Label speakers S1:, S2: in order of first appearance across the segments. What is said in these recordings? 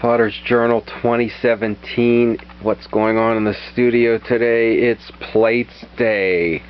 S1: Potter's Journal 2017. What's going on in the studio today? It's Plates Day.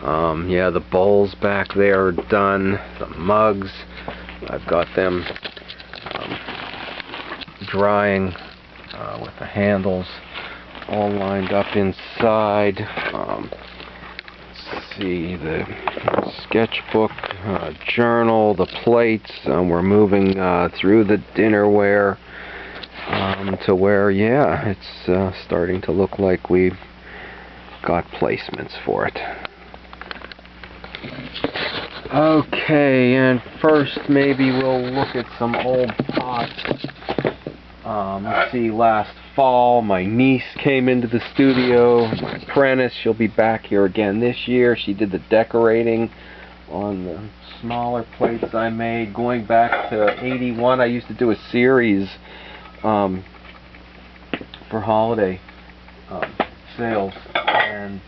S1: Yeah, the bowls back there are done. The mugs, I've got them drying with the handles all lined up inside. Let's see, the sketchbook, journal, the plates. We're moving through the dinnerware to where, yeah, it's starting to look like we've got placements for it. Okay, and first maybe we'll look at some old pots. Let's see, last fall my niece came into the studio, my apprentice. She'll be back here again this year. She did the decorating on the smaller plates I made. Going back to '81, I used to do a series for holiday sales, and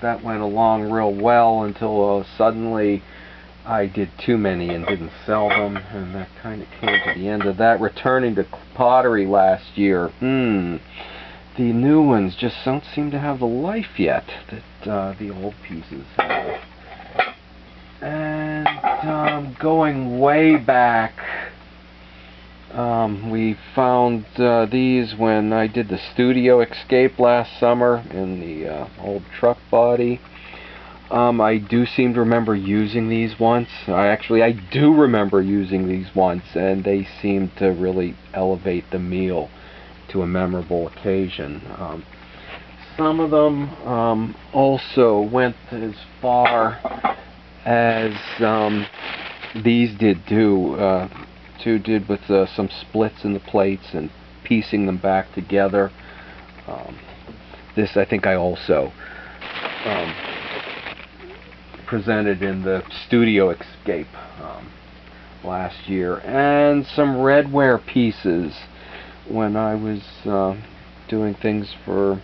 S1: that went along real well until suddenly I did too many and didn't sell them, and that kind of came to the end of that. Returning to pottery last year, the new ones just don't seem to have the life yet that the old pieces have. And going way back, we found these when I did the studio escape last summer in the old truck body. I do seem to remember using these once. I do remember using these once, and they seem to really elevate the meal to a memorable occasion. Some of them also went as far as these did too. Two did with some splits in the plates and piecing them back together. This I think I also presented in the studio escape last year, and some redware pieces when I was doing things for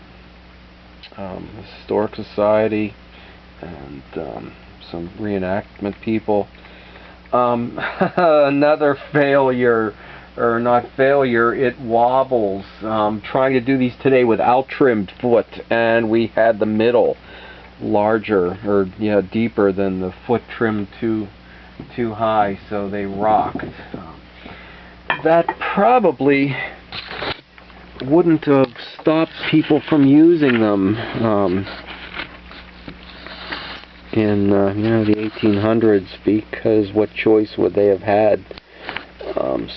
S1: the Historic Society and some reenactment people. Another failure, or not failure, it wobbles. Trying to do these today without trimmed foot, and we had the middle larger, or yeah, deeper than the foot trimmed too high, so they rocked. That probably wouldn't have stopped people from using them in the 1800s, because what choice would they have had?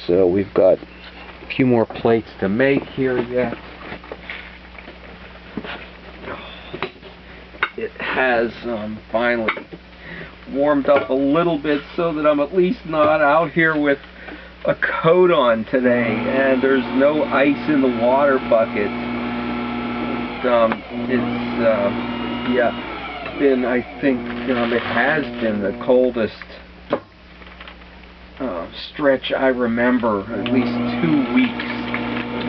S1: So we've got a few more plates to make here yet. It has finally warmed up a little bit so that I'm at least not out here with a coat on today, and there's no ice in the water bucket. I think it has been the coldest stretch I remember, at least 2 weeks,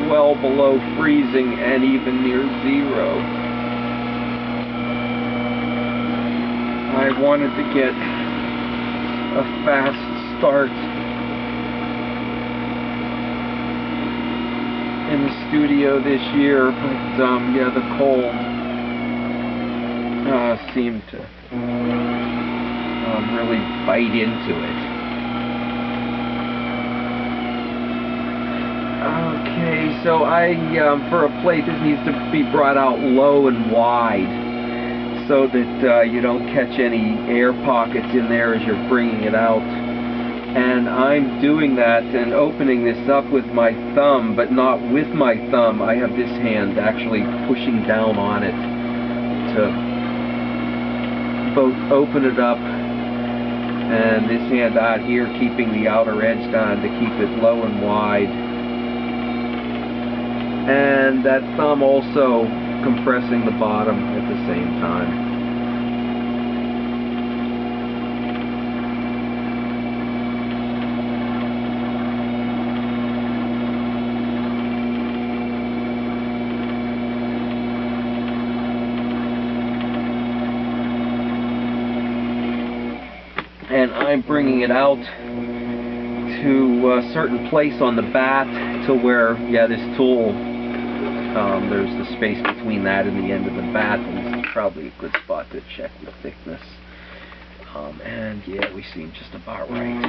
S1: well below freezing and even near zero. I wanted to get a fast start in the studio this year, but yeah, the cold seemed to really bite into it. Okay, so for a plate, this needs to be brought out low and wide, so that you don't catch any air pockets in there as you're bringing it out. And I'm doing that and opening this up with my thumb, but not with my thumb. I have this hand actually pushing down on it to both open it up, and this hand out here keeping the outer edge down to keep it low and wide. And that thumb also compressing the bottom at the same time. And I'm bringing it out to a certain place on the bat to where, yeah, this tool, there's the space between that and the end of the bat, and it's probably a good spot to check the thickness. And yeah, we seem just about right.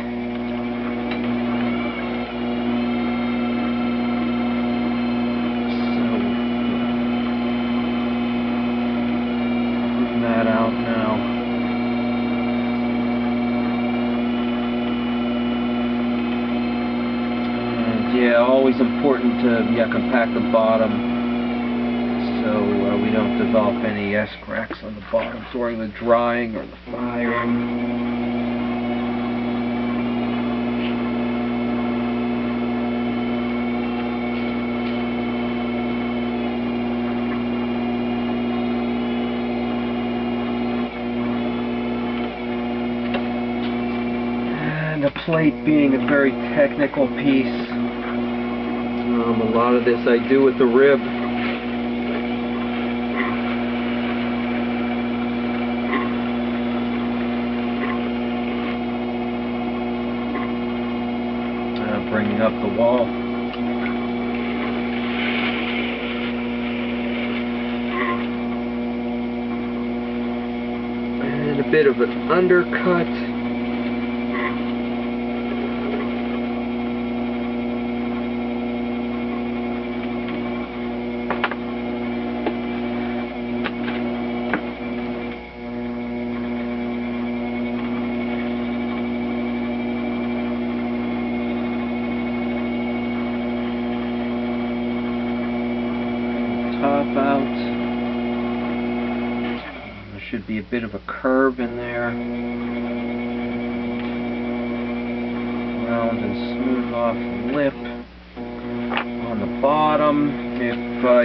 S1: That out now. And yeah, always important to compact the bottom so we don't develop any S-cracks on the bottom during the drying or the firing. The plate being a very technical piece. A lot of this I do with the rib. Bringing up the wall. And a bit of an undercut. Top out. There should be a bit of a curve in there. Round and smooth off the lip. On the bottom, if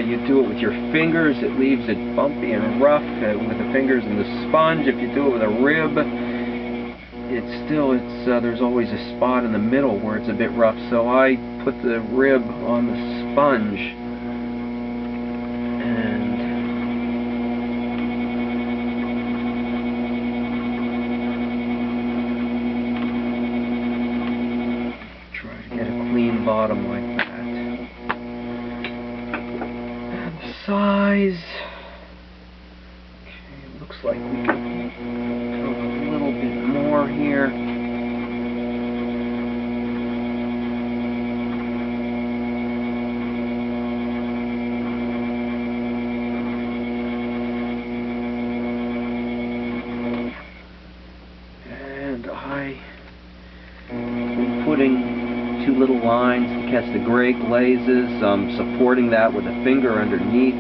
S1: you do it with your fingers, it leaves it bumpy and rough with the fingers and the sponge. If you do it with a rib, there's always a spot in the middle where it's a bit rough. So I put the rib on the sponge. Bottom like that. And the size. Okay, it looks like we can go a little bit more here. And I'm putting two little lines to catch the gray glazes, supporting that with a finger underneath.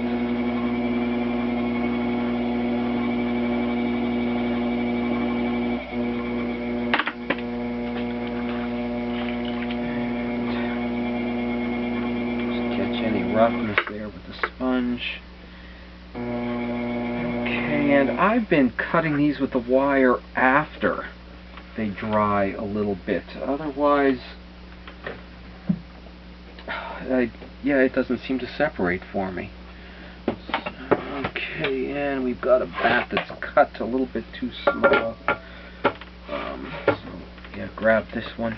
S1: Just catch any roughness there with the sponge. Okay, and I've been cutting these with the wire after they dry a little bit. Otherwise, it doesn't seem to separate for me. Okay, and we've got a bat that's cut a little bit too small. Grab this one.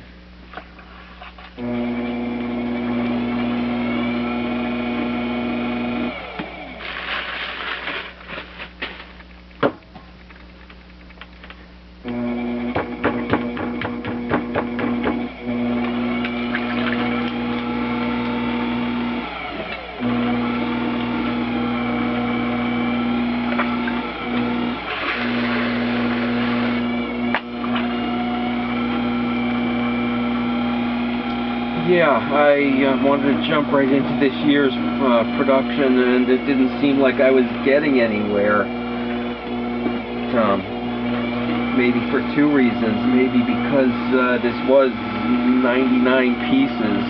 S1: Yeah, I wanted to jump right into this year's production, and it didn't seem like I was getting anywhere. Maybe for two reasons. Maybe because this was 99 pieces,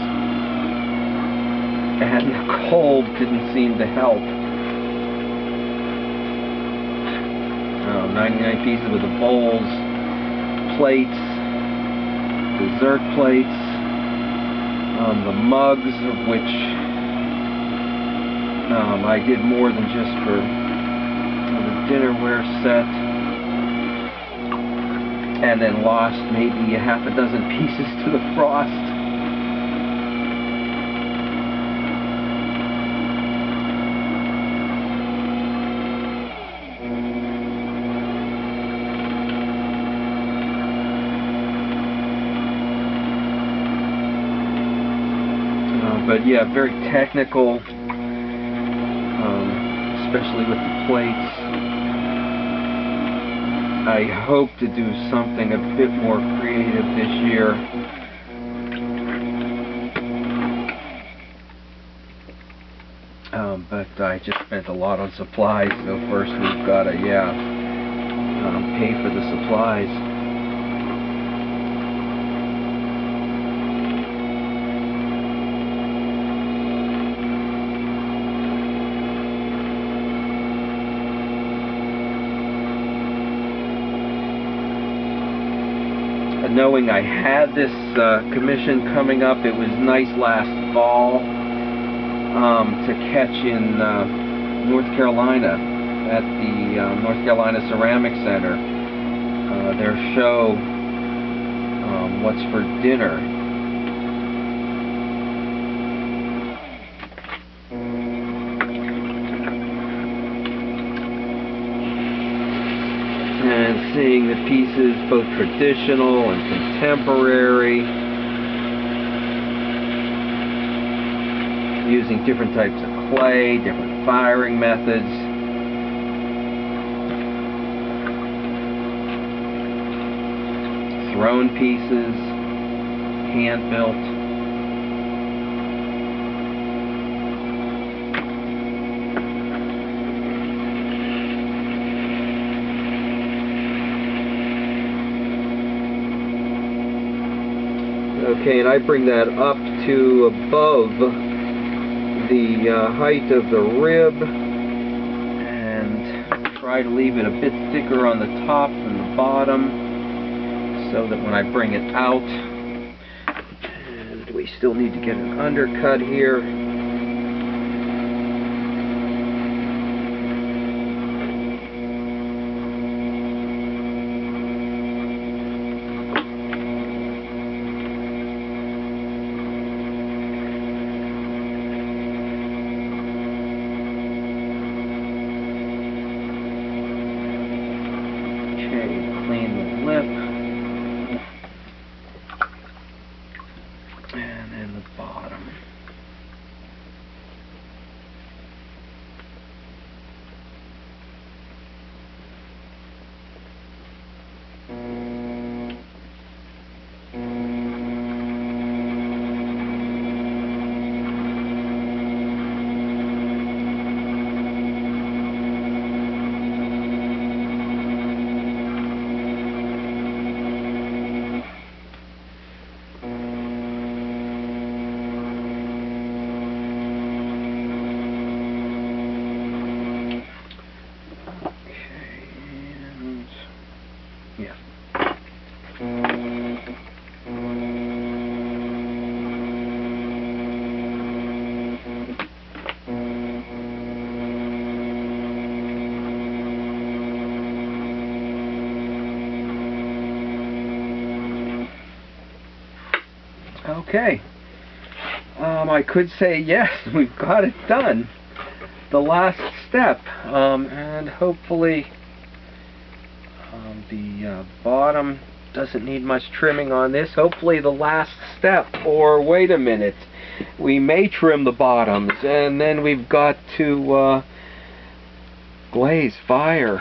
S1: and the cold didn't seem to help. 99 pieces with the bowls, plates, dessert plates, the mugs, of which I did more than just for the dinnerware set, and then lost maybe a half a dozen pieces to the frost. But yeah, very technical, especially with the plates. I hope to do something a bit more creative this year. But I just spent a lot on supplies, so first we've got to, pay for the supplies. Knowing I had this commission coming up, it was nice last fall to catch in North Carolina at the North Carolina Ceramic Center, their show, What's for Dinner. And seeing the pieces, both traditional and contemporary, using different types of clay, different firing methods. Throne pieces, hand-built. Okay, and I bring that up to above the height of the rib, and try to leave it a bit thicker on the top than the bottom, so that when I bring it out, and we still need to get an undercut here. Clean the lip, and then the bottom. Yeah. Okay. I could say yes, we've got it done. The last step, and hopefully the bottom doesn't need much trimming on this. Hopefully the last step, or wait a minute, we may trim the bottoms, and then we've got to glaze, fire.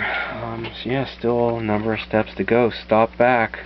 S1: Yeah, still a number of steps to go. Stop back.